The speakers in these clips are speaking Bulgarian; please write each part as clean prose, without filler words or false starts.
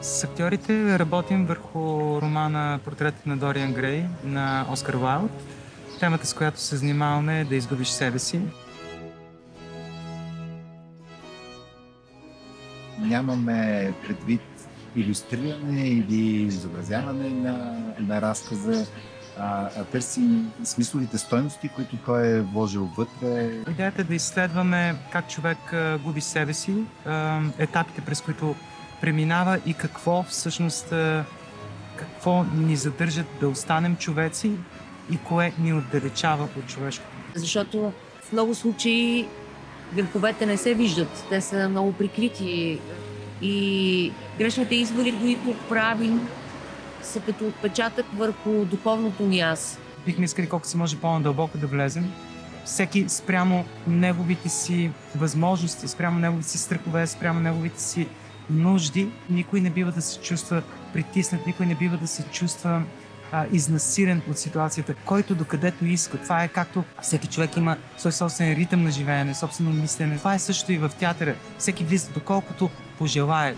С актьорите работим върху романа "Портретът на Дориан Грей" на Оскар Уайлд. Темата, с която се занимаваме, е да изгубиш себе си. Нямаме предвид илюстриране или изобразяване на разказа, търсим смисловите стойности, които той е вложил вътре. Идеята е да изследваме как човек губи себе си, етапите, през които преминава и какво всъщност какво ни задържат да останем човеци и кое ни отдалечава от човешкото. Защото в много случаи греховете не се виждат. Те са много прикрити и грешните избори, които правим, са като отпечатък върху духовното ни аз. Бихме искали колко се може по-надълбоко да влезем. Всеки спрямо неговите си възможности, спрямо неговите си страхове, спрямо неговите си нужди. Никой не бива да се чувства притиснат, никой не бива да се чувства изнасилен от ситуацията, който докъдето иска. Това е както всеки човек има свой собствен ритъм на живеене, собствено мислене. Това е също и в театъра. Всеки влиза доколкото пожелае,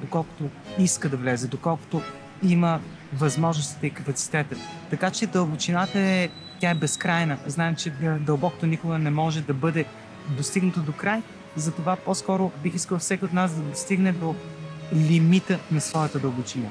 доколкото иска да влезе, доколкото има възможностите и капацитета. Така че дълбочината тя е безкрайна. Знаем, че дълбокото никога не може да бъде достигнато до край. Затова по-скоро бих искал всеки от нас да достигне до лимита на своята дълбочина.